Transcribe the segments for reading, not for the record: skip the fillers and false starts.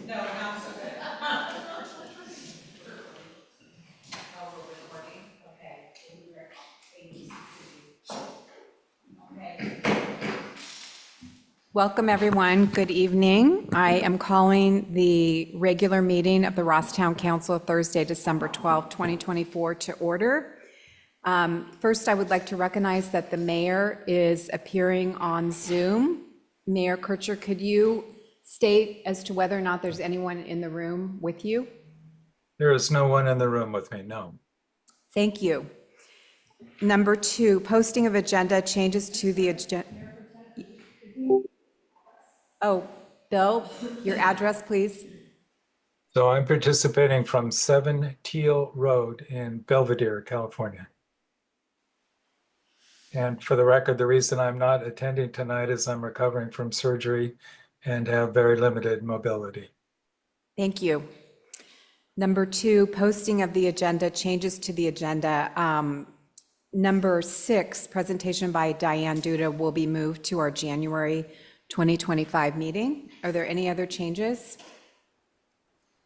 No, not so good. Oh, we're recording? Okay. Thank you. Okay. Welcome, everyone. Good evening. I am calling the regular meeting of the Ross-Town Council Thursday, December 12, 2024 to order. First, I would like to recognize that the mayor is appearing on Zoom. Mayor Kircher, could you state as to whether or not there's anyone in the room with you? There is no one in the room with me, no. Thank you. Number 2, posting of agenda, changes to the agenda. Oh, Bill, your address, please. So I'm participating from 7 Teal Road in Belvedere, California. And for the record, the reason I'm not attending tonight is I'm recovering from surgery and have very limited mobility. Thank you. Number 2, posting of the agenda, changes to the agenda. Number 6, presentation by Diane Duda will be moved to our January 2025 meeting. Are there any other changes?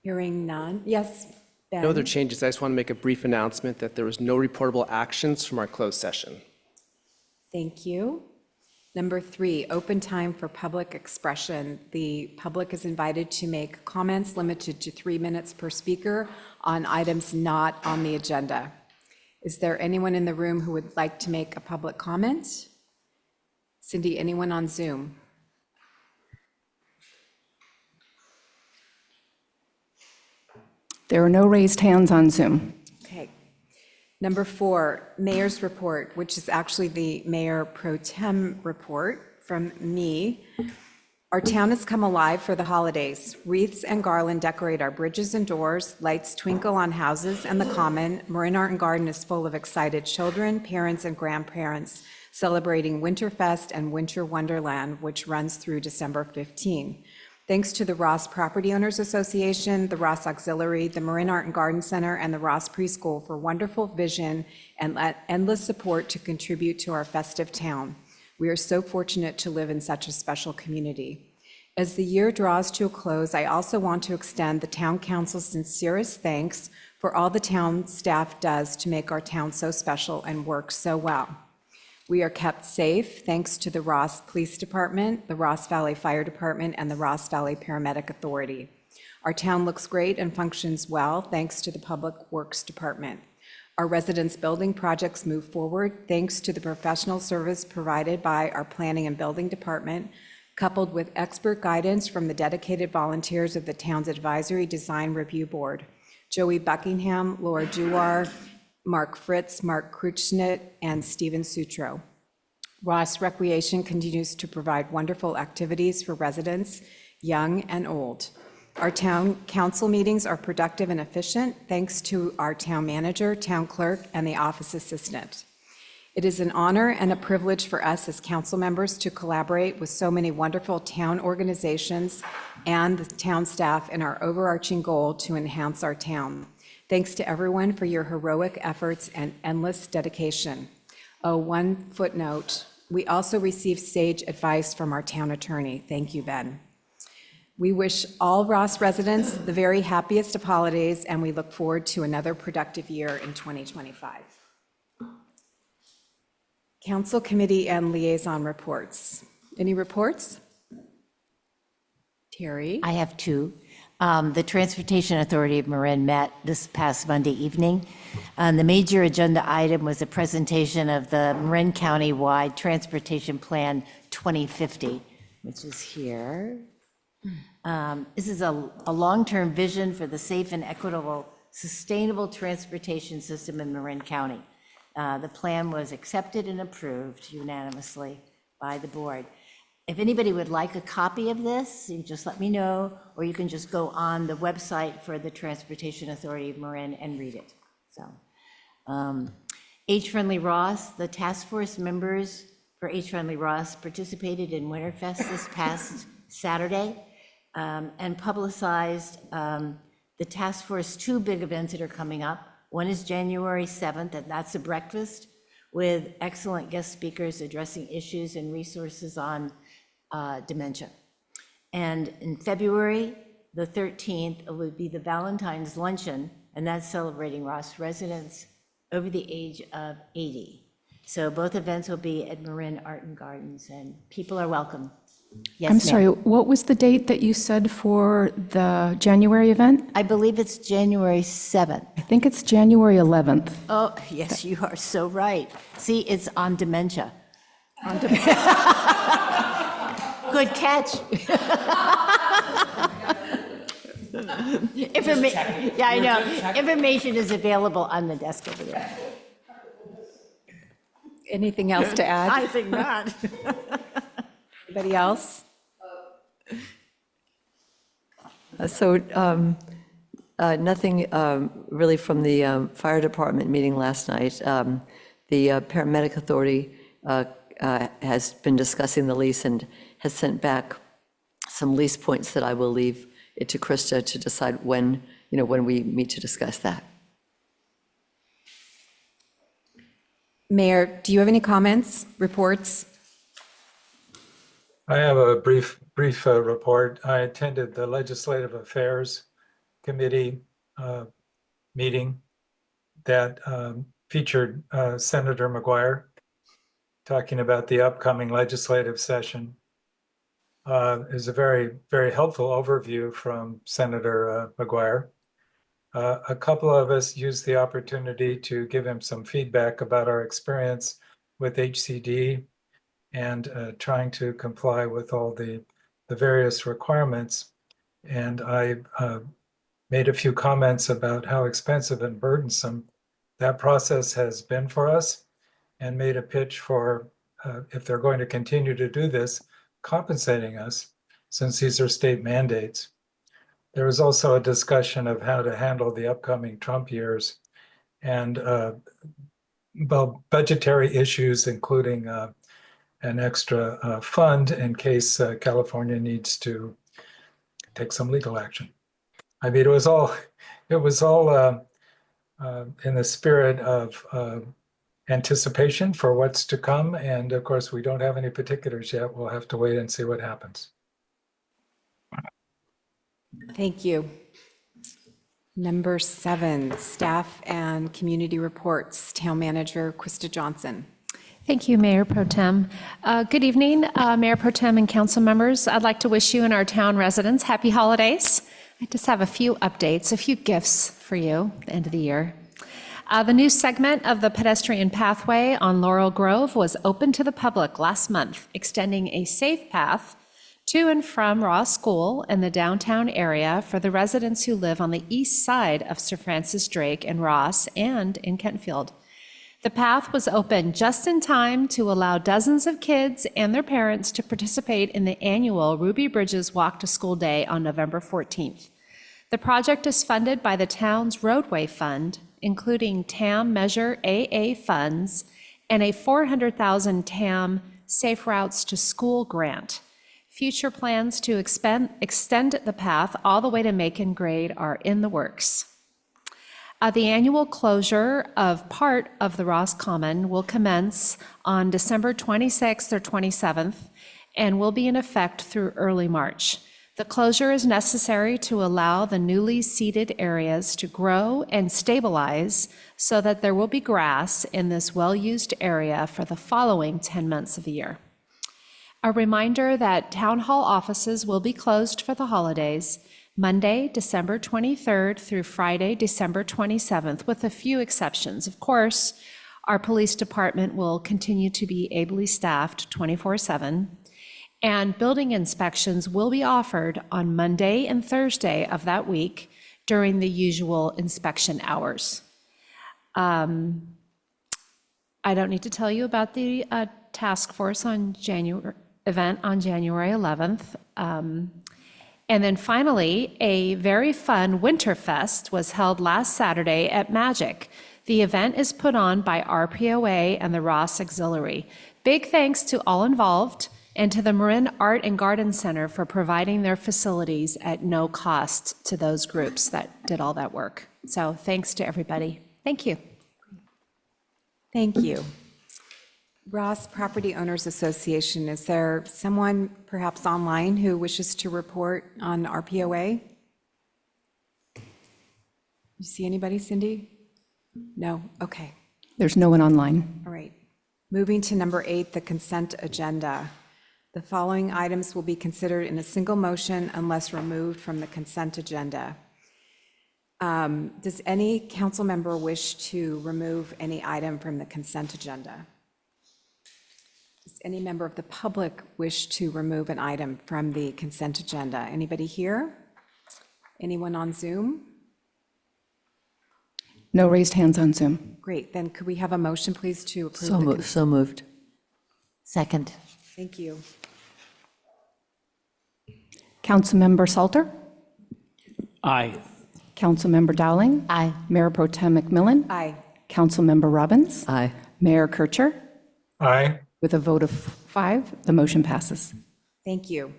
Hearing none. Yes, Ben? No other changes. I just want to make a brief announcement that there was no reportable actions from our closed session. Thank you. Number 3, open time for public expression. The public is invited to make comments limited to 3 minutes per speaker on items not on the agenda. Is there anyone in the room who would like to make a public comment? Cindy, anyone on Zoom? There are no raised hands on Zoom. Okay. Number 4, mayor's report, which is actually the Mayor Pro Tem report from me. Our town has come alive for the holidays. Wreaths and garland decorate our bridges and doors, lights twinkle on houses and the common. Marin Art and Garden is full of excited children, parents, and grandparents celebrating Winterfest and Winter Wonderland, which runs through December 15. Thanks to the Ross Property Owners Association, the Ross Auxiliary, the Marin Art and Garden Center, and the Ross Preschool for wonderful vision and endless support to contribute to our festive town. We are so fortunate to live in such a special community. As the year draws to a close, I also want to extend the Town Council's sincerest thanks for all the town staff does to make our town so special and work so well. We are kept safe thanks to the Ross Police Department, the Ross Valley Fire Department, and the Ross Valley Paramedic Authority. Our town looks great and functions well thanks to the Public Works Department. Our residents' building projects move forward thanks to the professional service provided by our Planning and Building Department, coupled with expert guidance from the dedicated volunteers of the town's Advisory Design Review Board, Joey Buckingham, Laura Duar, Mark Fritz, Mark Kruchschnitt, and Stephen Sutro. Ross Recreation continues to provide wonderful activities for residents, young and old. Our town council meetings are productive and efficient thanks to our town manager, town clerk, and the office assistant. It is an honor and a privilege for us as council members to collaborate with so many wonderful town organizations and the town staff in our overarching goal to enhance our town. Thanks to everyone for your heroic efforts and endless dedication. Oh, one footnote, we also receive sage advice from our town attorney. Thank you, Ben. We wish all Ross residents the very happiest of holidays, and we look forward to another productive year in 2025. Council committee and liaison reports. Any reports? Terry? I have 2. The Transportation Authority of Marin met this past Monday evening. The major agenda item was a presentation of the Marin County-wide Transportation Plan 2050, which is here. This is a long-term vision for the safe and equitable, sustainable transportation system in Marin County. The plan was accepted and approved unanimously by the board. If anybody would like a copy of this, you just let me know, or you can just go on the website for the Transportation Authority of Marin and read it. So, H. Friendly Ross, the task force members for H. Friendly Ross participated in Winterfest this past Saturday and publicized the task force 2 big events that are coming up. One is January 7th, and that's a breakfast with excellent guest speakers addressing issues and resources on dementia. And in February, the 13th, it would be the Valentine's Luncheon, and that's celebrating Ross residents over the age of 80. So both events will be at Marin Art and Gardens, and people are welcome. Yes, I'm ma'am. sorry, what was the date that you said for the January event? I believe it's January 7th. I think it's January 11th. Oh, yes, you are so right. See, it's on dementia. Good catch. Yeah, I know. Information is available on the desk over there. Anything else to add? I think not. Anybody else? Nothing really from the fire department meeting last night. The paramedic authority has been discussing the lease and has sent back some lease points that I will leave it to Krista to decide when we meet to discuss that. Mayor, do you have any comments, reports? I have a brief report. I attended the Legislative Affairs Committee meeting that featured Senator McGuire talking about the upcoming legislative session. It was a very, very helpful overview from Senator McGuire. A couple of us used the opportunity to give him some feedback about our experience with HCD and trying to comply with all the various requirements. And I made a few comments about how expensive and burdensome that process has been for us, and made a pitch for, if they're going to continue to do this, compensating us, since these are state mandates. There was also a discussion of how to handle the upcoming Trump years and budgetary issues, including an extra fund in case California needs to take some legal action. I mean, it was all in the spirit of anticipation for what's to come. And of course, we don't have any particulars yet. We'll have to wait and see what happens. Thank you. Number 7, staff and community reports. Town Manager Krista Johnson. Thank you, Mayor Pro Tem. Good evening, Mayor Pro Tem and council members. I'd like to wish you and our town residents happy holidays. I just have a few updates, a few gifts for you at the end of the year. The new segment of the pedestrian pathway on Laurel Grove was open to the public last month, extending a safe path to and from Ross School in the downtown area for the residents who live on the east side of Sir Francis Drake and Ross and in Kentfield. The path was open just in time to allow dozens of kids and their parents to participate in the annual Ruby Bridges Walk to School Day on November 14th. The project is funded by the town's roadway fund, including TAM Measure AA funds and a $400,000 TAM Safe Routes to School grant. Future plans to extend the path all the way to Macon Grade are in the works. The annual closure of part of the Ross Common will commence on December 26th or 27th and will be in effect through early March. The closure is necessary to allow the newly seeded areas to grow and stabilize so that there will be grass in this well-used area for the following 10 months of the year. A reminder that town hall offices will be closed for the holidays, Monday, December 23rd through Friday, December 27th, with a few exceptions. Of course, our police department will continue to be ably staffed 24/7, And building inspections will be offered on Monday and Thursday of that week during the usual inspection hours. I don't need to tell you about the task force on event on January 11th. And then finally, a very fun Winterfest was held last Saturday at Magic. The event is put on by RPOA and the Ross Auxiliary. Big thanks to all involved and to the Marin Art and Garden Center for providing their facilities at no cost to those groups that did all that work. So thanks to everybody. Thank you. Thank you. Ross Property Owners Association, is there someone perhaps online who wishes to report on RPOA? You see anybody, Cindy? No? Okay, There's no one online. all right. Moving to number 8, the consent agenda. The following items will be considered in a single motion unless removed from the consent agenda. Does any council member wish to remove any item from the consent agenda? Does any member of the public wish to remove an item from the consent agenda? Anybody here? Anyone on Zoom? No raised hands on Zoom. Great, then could we have a motion, please, to approve So the moved. So moved. Second. Thank you. Councilmember Salter? Aye. Councilmember Dowling? Aye. Mayor Pro Tem McMillan? Aye. Councilmember Robbins? Aye. Mayor Kircher? Aye. With a vote of 5, the motion passes. Thank you.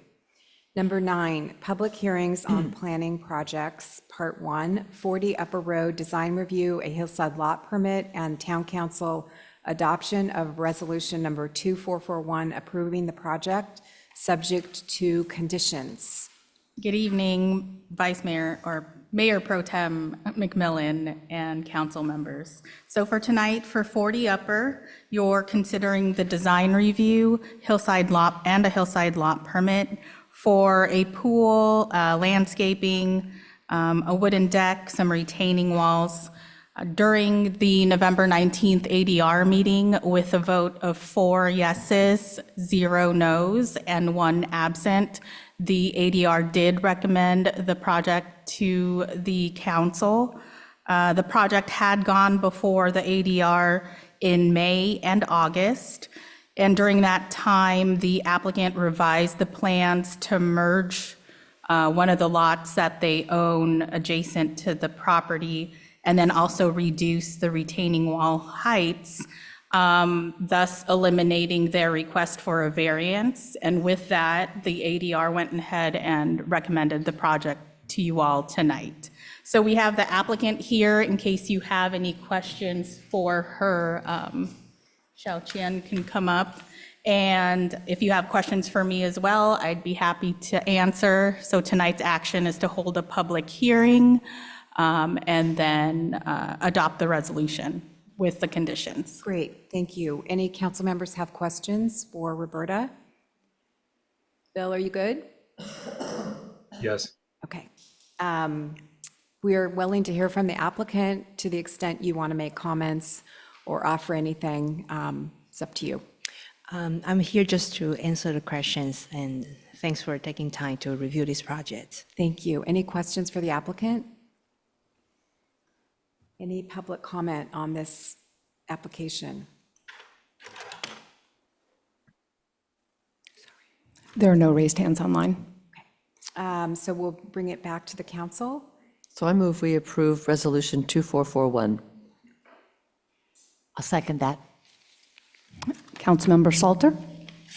Number 9, public hearings on planning projects, Part 1, 40 Upper Road Design Review, a hillside lot permit, and Town Council adoption of Resolution Number 2441 approving the project, subject to conditions. Good evening, Vice Mayor or Mayor Pro Tem McMillan and council members. So for tonight, for 40 Upper, you're considering the design review, hillside lot, and a hillside lot permit for a pool, landscaping, a wooden deck, some retaining walls. During the November 19th ADR meeting, with a vote of 4 yeses, 0 nos, and 1 absent, the ADR did recommend the project to the council. The project had gone before the ADR in May and August, and during that time, the applicant revised the plans to merge one of the lots that they own adjacent to the property, and then also reduce the retaining wall heights, thus eliminating their request for a variance. And with that, the ADR went ahead and recommended the project to you all tonight. So we have the applicant here in case you have any questions for her. Xiao Qian can come up. And if you have questions for me as well, I'd be happy to answer. So tonight's action is to hold a public hearing and then adopt the resolution with the conditions. Great, thank you. Any council members have questions for Roberta? Bill, are you good? Yes. Okay. We are willing to hear from the applicant to the extent you want to make comments or offer anything. It's up to you. I'm here just to answer the questions, and thanks for taking time to review this project. Thank you. Any questions for the applicant? Any public comment on this application? There are no raised hands online. So we'll bring it back to the council. So I move we approve Resolution 2441. I'll second that. Councilmember Salter?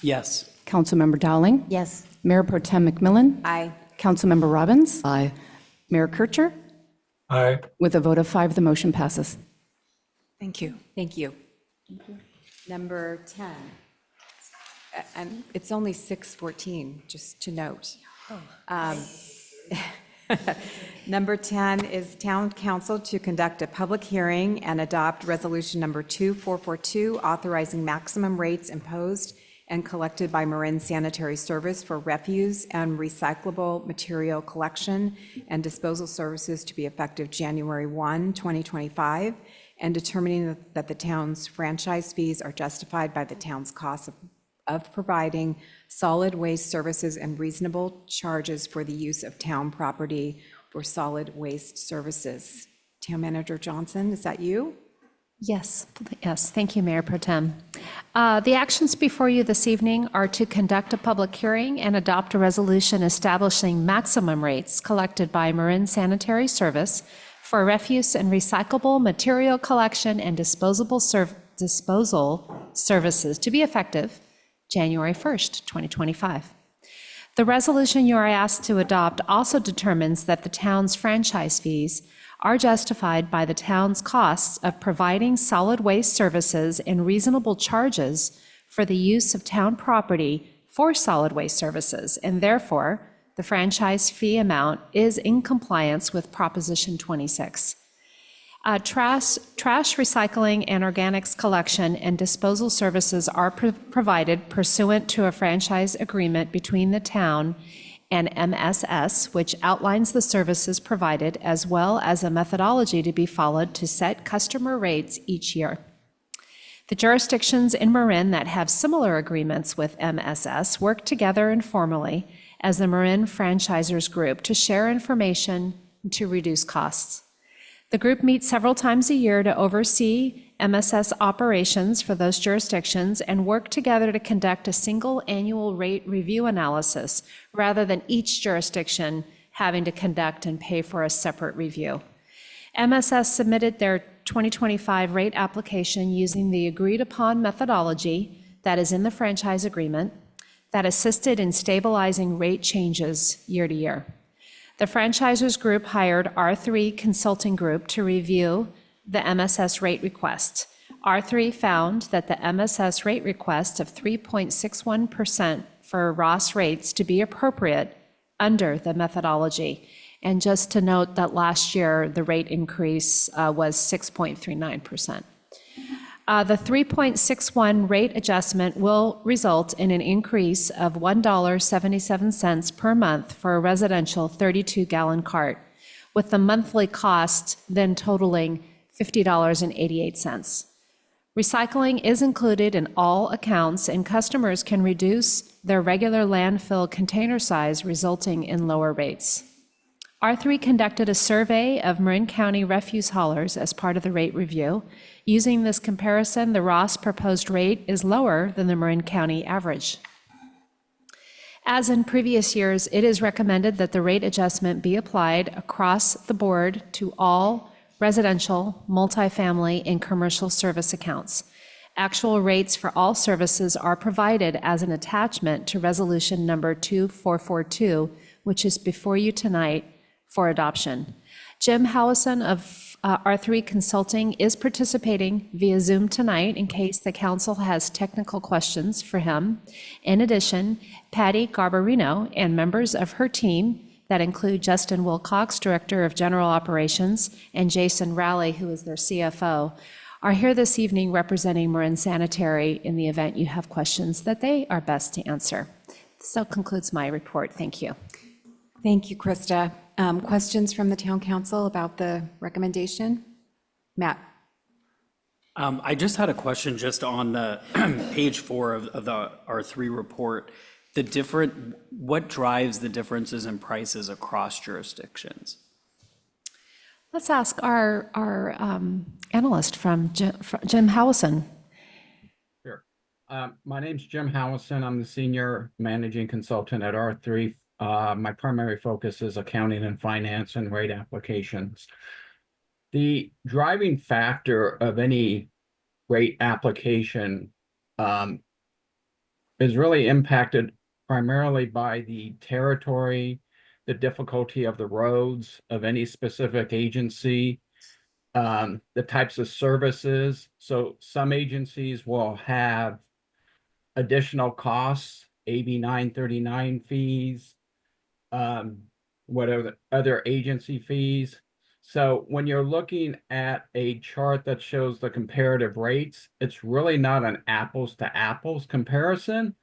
Yes. Councilmember Dowling? Yes. Mayor Pro Tem McMillan? Aye. Councilmember Robbins? Aye. Mayor Kircher? Aye. With a vote of 5, the motion passes. Thank you. Thank you. Number 10. And it's only 6:14, just to note. Number 10 is Town Council to conduct a public hearing and adopt Resolution Number 2442, authorizing maximum rates imposed and collected by Marin Sanitary Service for refuse and recyclable material collection and disposal services to be effective January 1, 2025, and determining that the town's franchise fees are justified by the town's cost of providing solid waste services and reasonable charges for the use of town property for solid waste services. Town Manager Johnson, is that you? Yes, yes, thank you, Mayor Pro Tem. The actions before you this evening are to conduct a public hearing and adopt a resolution establishing maximum rates collected by Marin Sanitary Service for refuse and recyclable material collection and disposal services to be effective January 1st, 2025. The resolution you are asked to adopt also determines that the town's franchise fees are justified by the town's costs of providing solid waste services and reasonable charges for the use of town property for solid waste services, and therefore, the franchise fee amount is in compliance with Proposition 26. Trash, recycling, and organics collection and disposal services are provided pursuant to a franchise agreement between the town and MSS, which outlines the services provided as well as a methodology to be followed to set customer rates each year. The jurisdictions in Marin that have similar agreements with MSS work together informally as the Marin Franchisers Group to share information and to reduce costs. The group meets several times a year to oversee MSS operations for those jurisdictions and work together to conduct a single annual rate review analysis rather than each jurisdiction having to conduct and pay for a separate review. MSS submitted their 2025 rate application using the agreed-upon methodology that is in the franchise agreement that assisted in stabilizing rate changes year to year. The Franchisers Group hired R3 Consulting Group to review the MSS rate request. R3 found that the MSS rate request of 3.61% for Ross rates to be appropriate under the methodology. And just to note that last year, the rate increase was 6.39%. The 3.61 rate adjustment will result in an increase of $1.77 per month for a residential 32-gallon cart, with the monthly cost then totaling $50.88. Recycling is included in all accounts, and customers can reduce their regular landfill container size, resulting in lower rates. R3 conducted a survey of Marin County refuse haulers as part of the rate review. Using this comparison, the Ross proposed rate is lower than the Marin County average. As in previous years, it is recommended that the rate adjustment be applied across the board to all residential, multifamily, and commercial service accounts. Actual rates for all services are provided as an attachment to Resolution Number 2442, which is before you tonight for adoption. Jim Howison of R3 Consulting is participating via Zoom tonight in case the council has technical questions for him. In addition, Patty Garbarino and members of her team that include Justin Wilcox, Director of General Operations, and Jason Rowley, who is their CFO, are here this evening representing Marin Sanitary in the event you have questions that they are best to answer. So concludes my report. Thank you. Thank you, Krista. Questions from the town council about the recommendation? Matt? I just had a question just on the page 4 of the R3 report. What drives the differences in prices across jurisdictions? Let's ask our analyst from Jim Howison. Sure. My name's Jim Howison. I'm the senior managing consultant at R3. My primary focus is accounting and finance and rate applications. The driving factor of any rate application is really impacted primarily by the territory, the difficulty of the roads of any specific agency, the types of services. So some agencies will have additional costs, AB 939 fees, whatever other agency fees. So when you're looking at a chart that shows the comparative rates, it's really not an apples to apples comparison,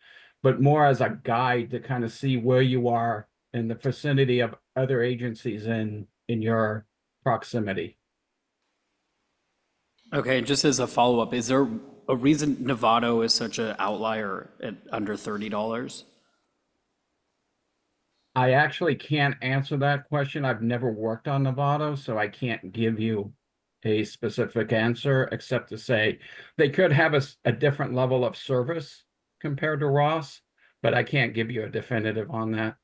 but more as a guide to kind of see where you are in the vicinity of other agencies in your proximity. Okay, just as a follow-up, is there a reason Novato is such an outlier at under $30? I actually can't answer that question. I've never worked on Novato, so I can't give you a specific answer, except to say they could have a different level of service compared to Ross, but I can't give you a definitive on that.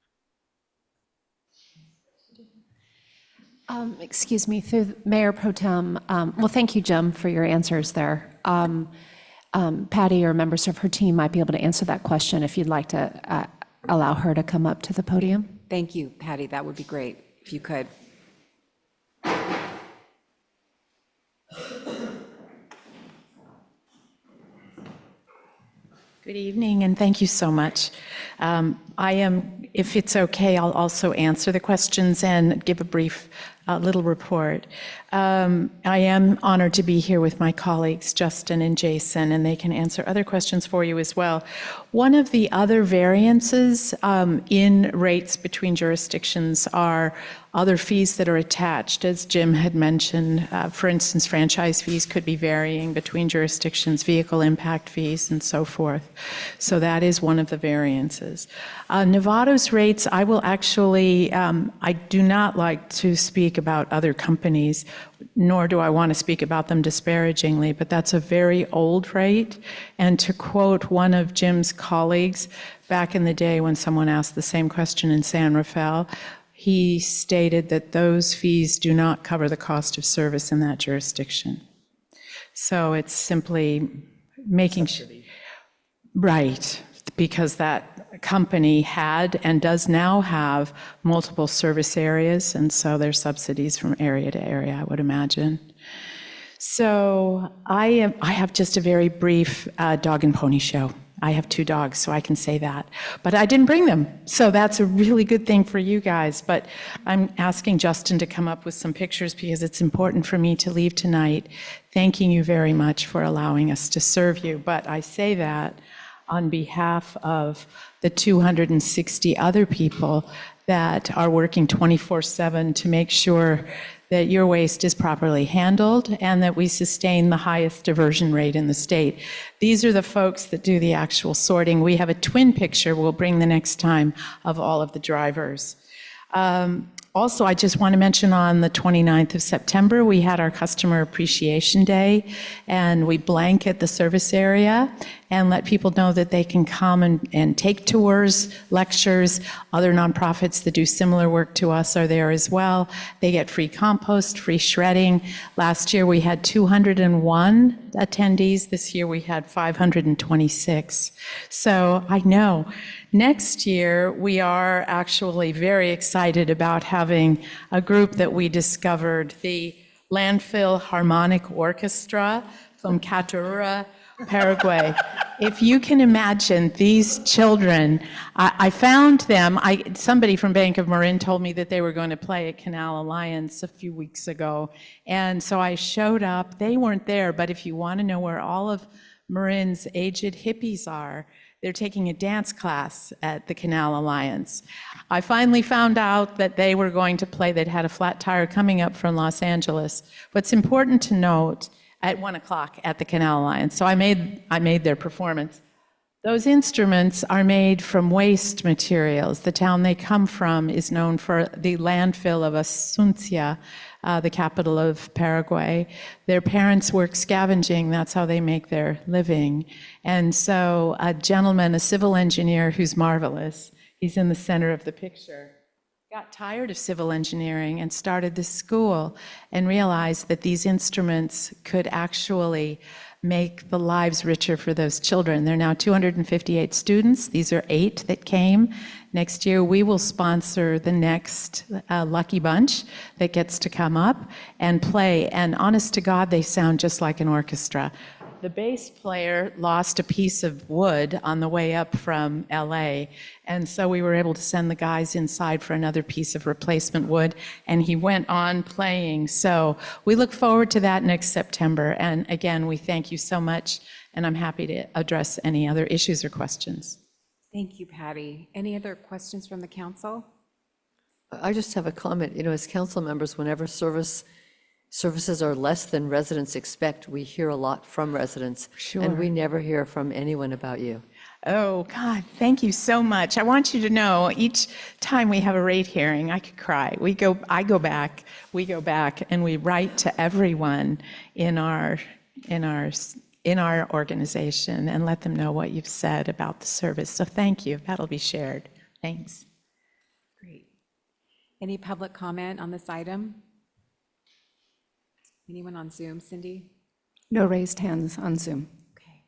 Excuse me, through Mayor Pro Tem, well, thank you, Jim, for your answers there. Patty or members of her team might be able to answer that question if you'd like to allow her to come up to the podium. Thank you, Patty. That would be great if you could. Good evening, and thank you so much. If it's okay, I'll also answer the questions and give a brief little report. I am honored to be here with my colleagues, Justin and Jason, and they can answer other questions for you as well. One of the other variances in rates between jurisdictions are other fees that are attached. As Jim had mentioned, for instance, franchise fees could be varying between jurisdictions, vehicle impact fees, and so forth. So that is one of the variances. Novato's rates, I will actually, I do not like to speak about other companies, nor do I want to speak about them disparagingly, but that's a very old rate. And to quote one of Jim's colleagues, back in the day when someone asked the same question in San Rafael, he stated that those fees do not cover the cost of service in that jurisdiction. So it's simply making sure, right, because that company had and does now have multiple service areas, and so there's subsidies from area to area, I would imagine. So I have just a very brief dog and pony show. I have 2 dogs, so I can say that. But I didn't bring them, so that's a really good thing for you guys. But I'm asking Justin to come up with some pictures because it's important for me to leave tonight thanking you very much for allowing us to serve you. But I say that on behalf of the 260 other people that are working 24/7 to make sure that your waste is properly handled and that we sustain the highest diversion rate in the state. These are the folks that do the actual sorting. We have a twin picture we'll bring the next time of all of the drivers. Also, I just want to mention on the 29th of September, we had our Customer Appreciation Day, and we blanket the service area and let people know that they can come and take tours, lectures. Other nonprofits that do similar work to us are there as well. They get free compost, free shredding. Last year, we had 201 attendees. This year, we had 526. So I know. Next year, we are actually very excited about having a group that we discovered, the Landfill Harmonic Orchestra from Catarura, Paraguay. If you can imagine these children, I found them, somebody from Bank of Marin told me that they were going to play at Canal Alliance a few weeks ago. And so I showed up, they weren't there, but if you want to know where all of Marin's aged hippies are, they're taking a dance class at the Canal Alliance. I finally found out that they were going to play, they'd had a flat tire coming up from Los Angeles. What's important to note, at 1 o'clock at the Canal Alliance, so I made their performance. Those instruments are made from waste materials. The town they come from is known for the landfill of Asuncia, the capital of Paraguay. Their parents work scavenging, that's how they make their living. And so a gentleman, a civil engineer who's marvelous, he's in the center of the picture, got tired of civil engineering and started this school and realized that these instruments could actually make the lives richer for those children. There are now 258 students. These are 8 that came. Next year, we will sponsor the next lucky bunch that gets to come up and play. And honest to God, they sound just like an orchestra. The bass player lost a piece of wood on the way up from LA, and so we were able to send the guys inside for another piece of replacement wood, and he went on playing. So we look forward to that next September, and again, we thank you so much, and I'm happy to address any other issues or questions. Thank you, Patty. Any other questions from the council? I just have a comment. You know, as council members, whenever service services are less than residents expect, we hear a lot from residents. And we never hear from anyone about you. Oh, God, thank you so much. I want you to know, each time we have a rate hearing, I could cry. We go back, and we write to everyone in our organization and let them know what you've said about the service. So thank you. That'll be shared. Thanks. Great. Any public comment on this item? Anyone on Zoom? Cindy? No raised hands on Zoom. Okay.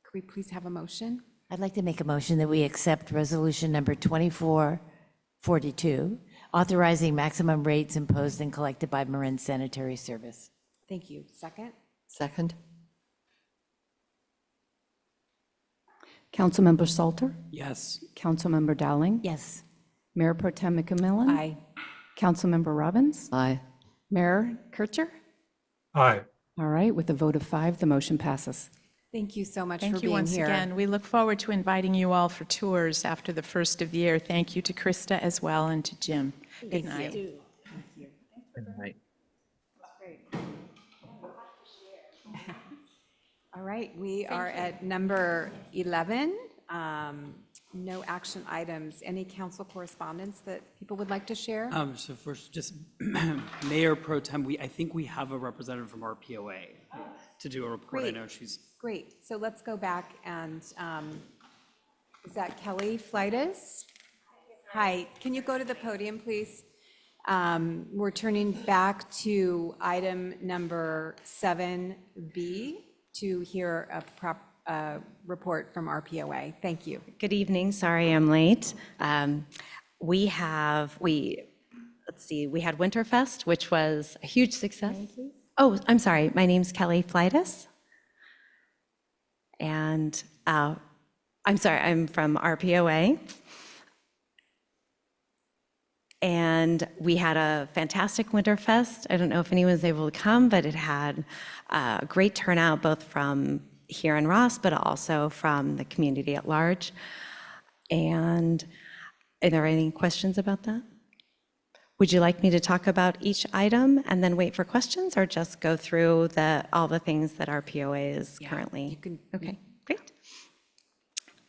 Could we please have a motion? I'd like to make a motion that we accept resolution number 2442, authorizing maximum rates imposed and collected by Marin Sanitary Service. Thank you. Second? Second? Councilmember Salter? Yes. Councilmember Dowling? Yes. Mayor Pro Tem McMillan? Aye. Councilmember Robbins? Aye. Mayor Kircher? Aye. All right, with a vote of 5, the motion passes. Thank you so much for Thank you being once here. again. We look forward to inviting you all for tours after the first of the year. Thank you to Krista as well and to Jim. Good night. Good night. All right, we are at number 11. No action items. Any council correspondence that people would like to share? So first, just Mayor Pro Tem, I think we have a representative from RPOA to do a report. I Great. know she's. Great, so let's go back and, is that Kelly Fleitas? Hi, can you go to the podium, please? We're turning back to item number 7B to hear a report from RPOA. Thank you. Good evening. Sorry I'm late. We had Winterfest, which was a huge success. Oh, I'm sorry. My name's Kelly Fleitas. And I'm sorry, I'm from RPOA. And we had a fantastic Winterfest. I don't know if anyone was able to come, but it had a great turnout, both from here in Ross, but also from the community at large. And are there any questions about that? Would you like me to talk about each item and then wait for questions, or just go through all the things that RPOA is currently? You can. Okay, great.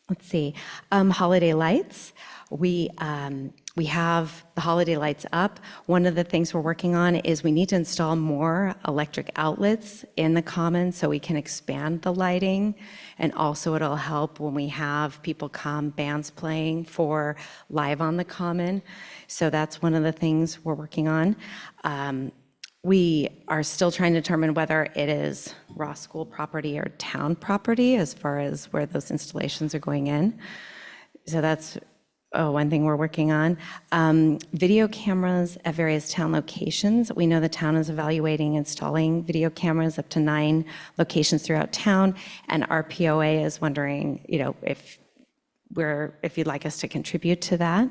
Let's see, holiday lights. We have the holiday lights up. One of the things we're working on is we need to install more electric outlets in the common so we can expand the lighting. And also it'll help when we have people come, bands playing for live on the common. So that's one of the things we're working on. We are still trying to determine whether it is Ross School property or town property as far as where those installations are going in. So that's one thing we're working on. Video cameras at various town locations. We know the town is evaluating installing video cameras up to 9 locations throughout town, and RPOA is wondering, if you'd like us to contribute to that.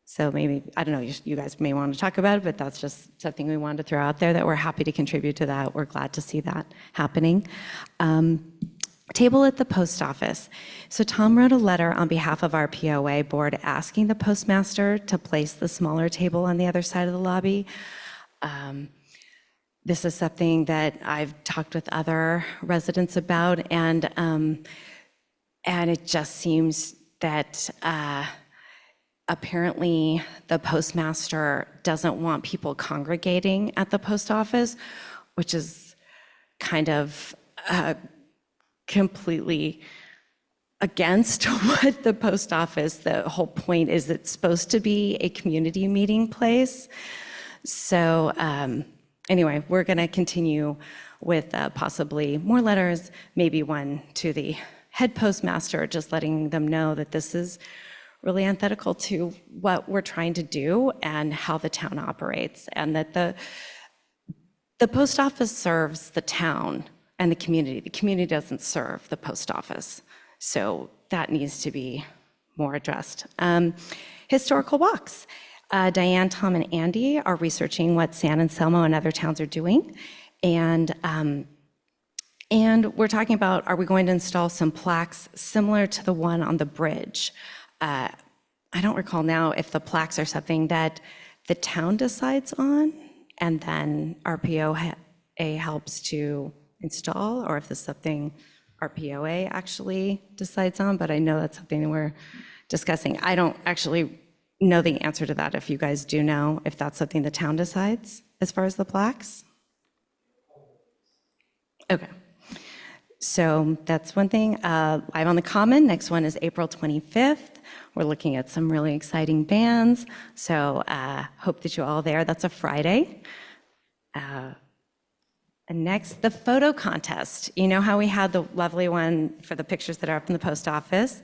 So maybe, I don't know, you guys may want to talk about it, but that's just something we wanted to throw out there, that we're happy to contribute to that. We're glad to see that happening. Table at the post office. So Tom wrote a letter on behalf of our POA board asking the postmaster to place the smaller table on the other side of the lobby. This is something that I've talked with other residents about, and it just seems that apparently the postmaster doesn't want people congregating at the post office, which is kind of completely against what the post office, the whole point is it's supposed to be a community meeting place. So anyway, we're gonna continue with possibly more letters, maybe one to the head postmaster, just letting them know that this is really antithetical to what we're trying to do and how the town operates, and that the post office serves the town and the community. The community doesn't serve the post office. So that needs to be more addressed. Historical walks. Diane, Tom, and Andy are researching what San Anselmo and other towns are doing. And we're talking about, are we going to install some plaques similar to the one on the bridge? I don't recall now if the plaques are something that the town decides on and then RPOA helps to install, or if this is something RPOA actually decides on, but I know that's something we're discussing. I don't actually know the answer to that. If you guys do know, if that's something the town decides as far as the plaques? Okay. So that's one thing. Live on the Common, next one is April 25th. We're looking at some really exciting bands, so hope that you're all there. That's a Friday. And next, the photo contest. You know how we had the lovely one for the pictures that are up in the post office?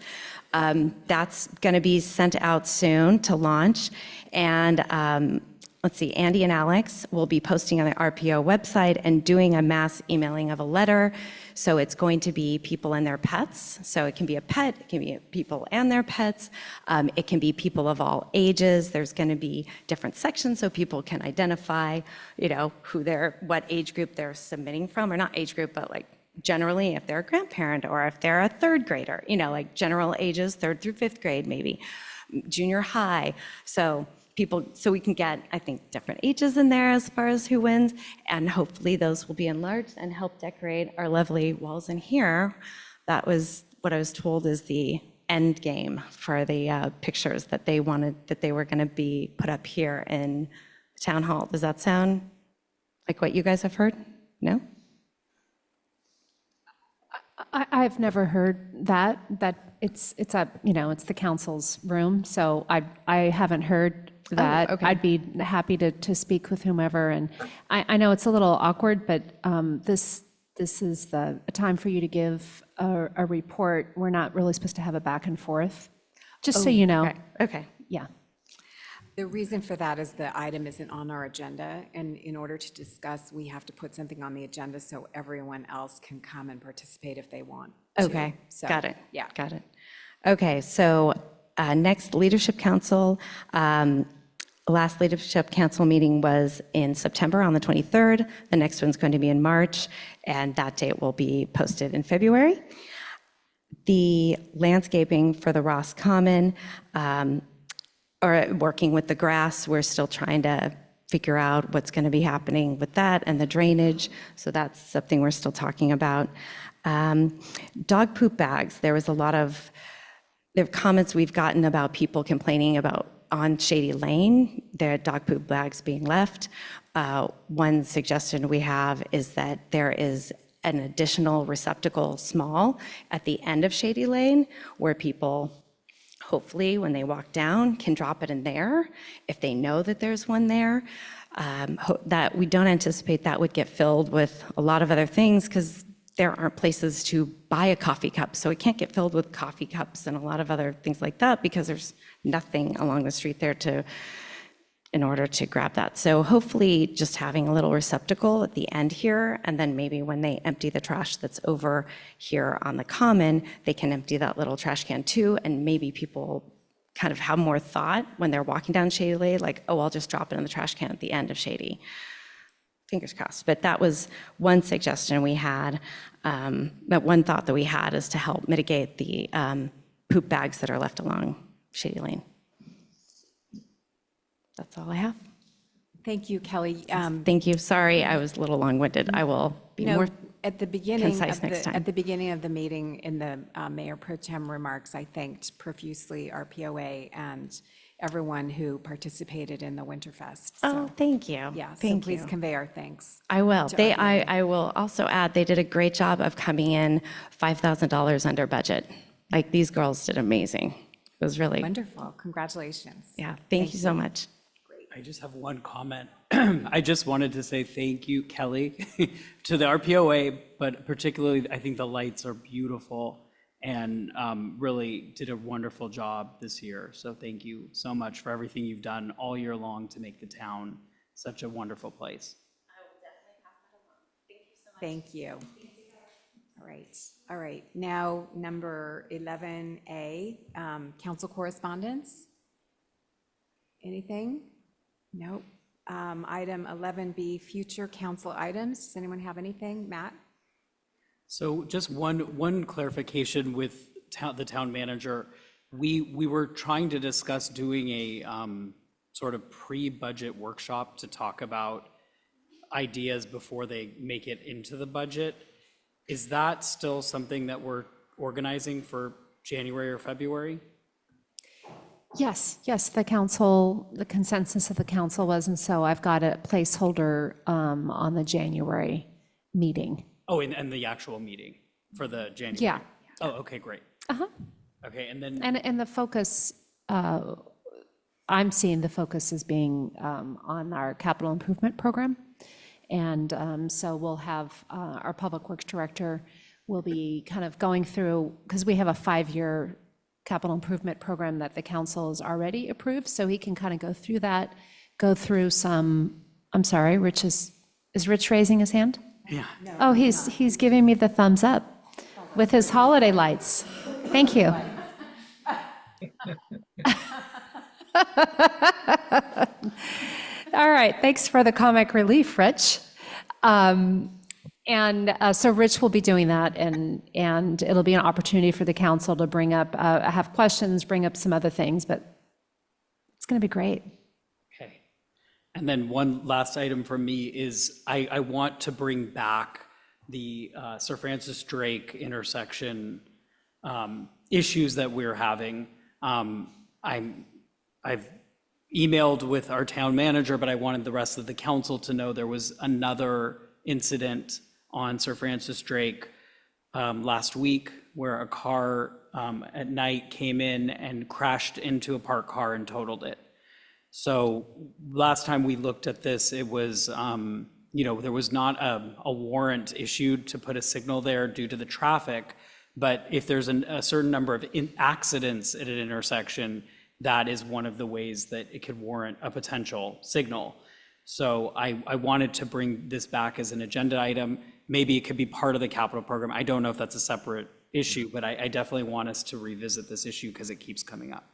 That's going to be sent out soon to launch. And let's see, Andy and Alex will be posting on the RPO website and doing a mass emailing of a letter. So it's going to be people and their pets. So it can be a pet, it can be people and their pets. It can be people of all ages. There's going to be different sections so people can identify, you know, what age group they're submitting from, or not age group, but like generally if they're a grandparent or if they're a third grader, you know, like general ages, 3rd through 5th grade, maybe junior high. So we can get, I think, different ages in there as far as who wins, and hopefully those will be enlarged and help decorate our lovely walls in here. That was what I was told is the end game for the pictures that they wanted, that they were going to be put up here in Town Hall. Does that sound like what you guys have heard? No? I've never heard that it's a, you know, it's the council's room, so I haven't heard that. okay. I'd be happy to speak with whomever, and I know it's a little awkward, but this is a time for you to give a report. We're not really supposed to have a back and forth, just so you know. Okay. Yeah. The reason for that is the item isn't on our agenda, and in order to discuss, we have to put something on the agenda so everyone else can come and participate if they want to. Okay, So, got it. Yeah. Got it. Okay, so next, Leadership Council. Last Leadership Council meeting was in September on the 23rd. The next one's going to be in March, and that date will be posted in February. The landscaping for the Ross Common, or working with the grass, we're still trying to figure out what's going to be happening with that and the drainage. So that's something we're still talking about. Dog poop bags. There was a lot of comments we've gotten about people complaining about on Shady Lane, their dog poop bags being left. One suggestion we have is that there is an additional receptacle small at the end of Shady Lane where people, hopefully, when they walk down, can drop it in there if they know that there's one there. That we don't anticipate that would get filled with a lot of other things because there aren't places to buy a coffee cup. So it can't get filled with coffee cups and a lot of other things like that because there's nothing along the street there in order to grab that. So hopefully just having a little receptacle at the end here, and then maybe when they empty the trash that's over here on the Common, they can empty that little trash can too, and maybe people kind of have more thought when they're walking down Shady Lane, like, oh, I'll just drop it in the trash can at the end of Shady. Fingers crossed. But that was one suggestion we had. That one thought that we had is to help mitigate the poop bags that are left along Shady Lane. That's all I have. Thank you, Kelly. Thank you. Sorry, I was a little long-winded. I will be more at the beginning concise next time. At the beginning of the meeting, in the Mayor Pro Tem remarks, I thanked profusely RPOA and everyone who participated in the Winterfest. Oh, thank you. Yeah, so Thank please you. convey our thanks. I will. to They, RPOA. I will also add, they did a great job of coming in $5,000 under budget. Like, these girls did amazing. It was really, Wonderful, congratulations. yeah, thank you so much. I just have one comment. I just wanted to say thank you, Kelly, to the RPOA, but particularly, I think the lights are beautiful and really did a wonderful job this year. So thank you so much for everything you've done all year long to make the town such a wonderful place. Thank you. All right. Now, number 11A, council correspondence. Anything? Nope. Item 11B, future council items. Does anyone have anything? Matt? So just one clarification with the town manager. We were trying to discuss doing a sort of pre-budget workshop to talk about ideas before they make it into the budget. Is that still something that we're organizing for January or February? Yes, yes, the council, the consensus of the council was, and so I've got a placeholder on the January meeting. Oh, and the actual meeting for the January? Yeah. Oh, okay, great. Uh-huh. Okay, and then, And the focus, I'm seeing the focus as being on our capital improvement program. And so we'll have, our Public Works Director will be kind of going through, because we have a 5-year capital improvement program that the council has already approved, so he can kind of go through that, go through some, I'm sorry, Rich is Rich raising his hand? yeah. Oh, he's giving me the thumbs up with his holiday lights. Thank you. All right, thanks for the comic relief, Rich. So Rich will be doing that, and it'll be an opportunity for the council to bring up, have questions, bring up some other things, but it's going to be great. Okay. And then one last item from me is I want to bring back the Sir Francis Drake intersection issues that we're having. I've emailed with our town manager, but I wanted the rest of the council to know there was another incident on Sir Francis Drake last week where a car at night came in and crashed into a parked car and totaled it. So last time we looked at this, it was, there was not a warrant issued to put a signal there due to the traffic. But if there's a certain number of accidents at an intersection, that is one of the ways that it could warrant a potential signal. So I wanted to bring this back as an agenda item. Maybe it could be part of the capital program. I don't know if that's a separate issue, but I definitely want us to revisit this issue because it keeps coming up.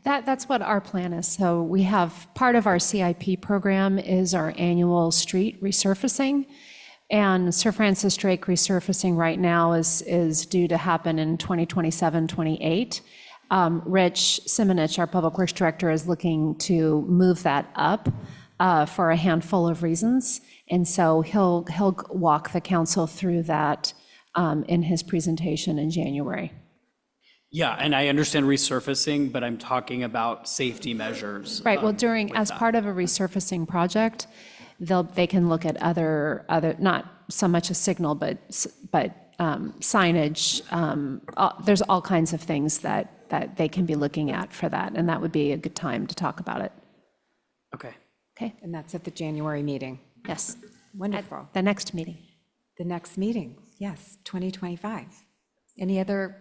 That's what our plan is. So we have, part of our CIP program is our annual street resurfacing. And Sir Francis Drake resurfacing right now is due to happen in 2027, 28. Rich Simonich, our Public Works Director, is looking to move that up for a handful of reasons. And so he'll walk the council through that in his presentation in January. Yeah, and I understand resurfacing, but I'm talking about safety measures. Right, well, as part of a resurfacing project, they can look at other, not so much a signal, but signage. There's all kinds of things that they can be looking at for that, and that would be a good time to talk about it. Okay. Okay, And that's at the January meeting. yes. Wonderful. The next meeting. The next meeting, yes, 2025. Any other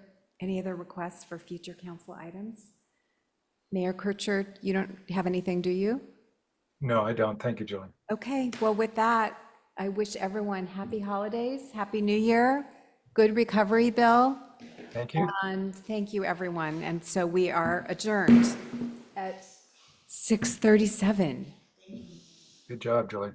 requests for future council items? Mayor Kircher, you don't have anything, do you? No, I don't. Thank you, Julie. Okay, well, with that, I wish everyone happy holidays, happy new year, good recovery, Bill, Thank you. and thank you, everyone. And so we are adjourned at 6:37. Good job, Julie.